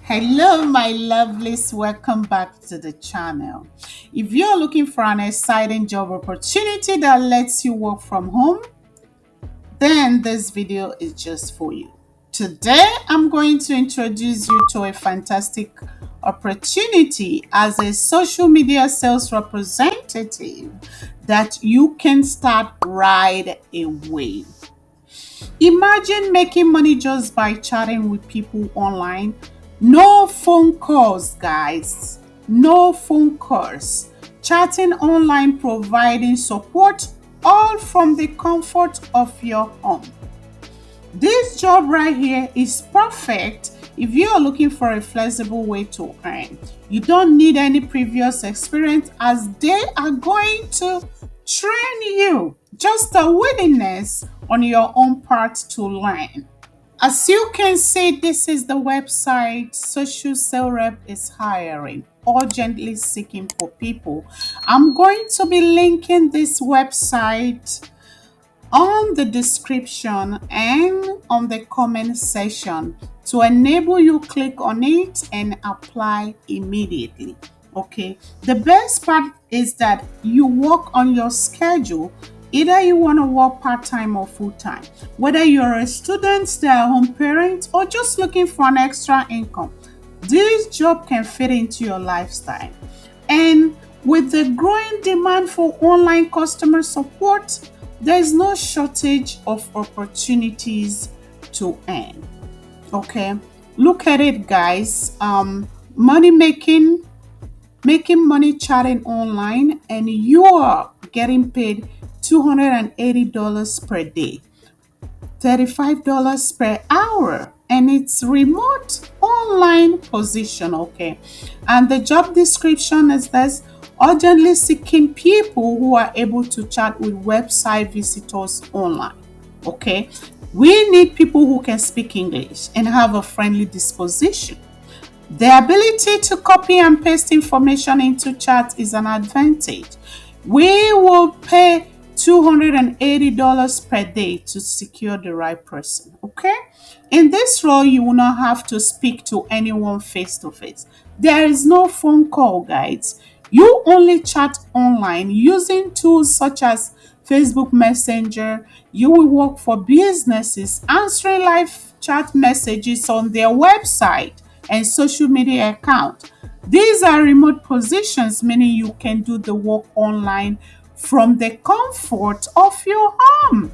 Hello, my lovelies. Welcome back to the channel. If you're looking for an exciting job opportunity that lets you work from home, then this video is just for you. Today, I'm going to introduce you to a fantastic opportunity as a social media sales representative that you can start right away. Imagine making money just by chatting with people online. No phone calls, guys. No phone calls. Chatting online, providing support, all from the comfort of your home. This job right here is perfect if you are looking for a flexible way to earn. You don't need any previous experience as they are going to train you. Just a willingness on your own part to learn. As you can see, this is the website. Social Sale Rep is hiring, urgently seeking for people. I'm going to be linking this website on the description and on the comment section to enable you click on it and apply immediately. Okay, the best part is that you work on your schedule. Either you want to work part-time or full-time, whether you're a student, stay-at-home parent, or just looking for an extra income, this job can fit into your lifestyle. And with the growing demand for online customer support, there is no shortage of opportunities to earn. Okay, look at it, guys. Money making money chatting online, and you are getting paid $280 per day, $35 per hour, and it's remote online position. Okay, and the job description is this: urgently seeking people who are able to chat with website visitors online. Okay, we need people who can speak English and have a friendly disposition. The ability to copy and paste information into chat is an advantage. We will pay $280 per day to secure the right person. Okay? In this role, you will not have to speak to anyone face to face. There is no phone call, guys. You only chat online using tools such as Facebook Messenger. You will work for businesses answering live chat messages on their website and social media account. These are remote positions, meaning you can do the work online from the comfort of your home.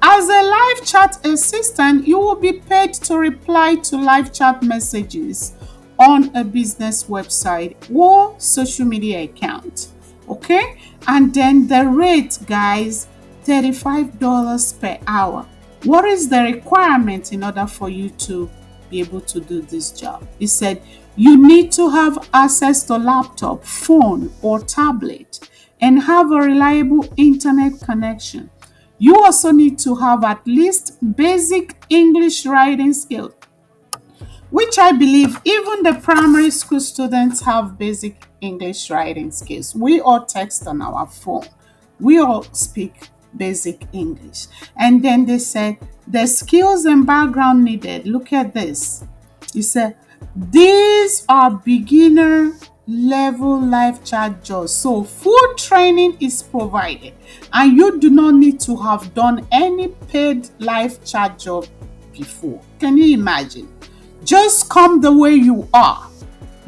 As a live chat assistant, you will be paid to reply to live chat messages on a business website or social media account. Okay? And then the rate, guys, $35 per hour. What is the requirement in order for you to be able to do this job? He said you need to have access to laptop, phone, or tablet and have a reliable internet connection. You also need to have at least basic English writing skills, which I believe even the primary school students have basic English writing skills. We all text on our phone. We all speak basic English. And then they said the skills and background needed. Look at this. You said these are beginner level live chat jobs. So full training is provided and you do not need to have done any paid live chat job before. Can you imagine? Just come the way you are.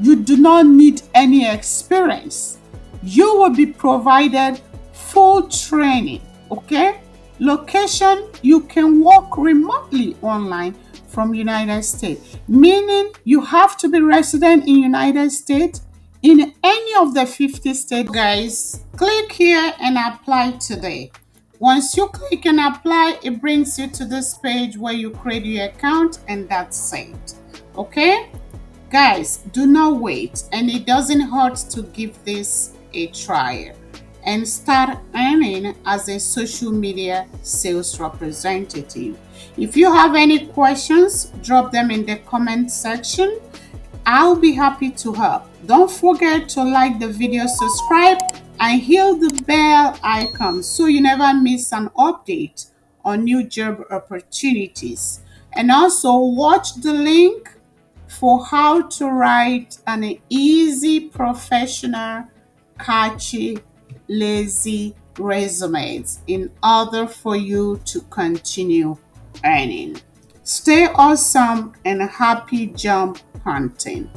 You do not need any experience. You will be provided full training. Okay? Location, you can work remotely online from United States, meaning you have to be resident in United States in any of the 50 states. Guys, click here and apply today. Once you click and apply, it brings you to this page where you create your account and that's it. Okay? Guys, do not wait, and it doesn't hurt to give this a try and start earning as a social media sales representative. If you have any questions, drop them in the comment section. I'll be happy to help. Don't forget to like the video, subscribe, and hit the bell icon so you never miss an update on new job opportunities. And also watch the link for how to write an easy, professional, catchy, lazy resumes in order for you to continue earning. Stay awesome and happy job hunting.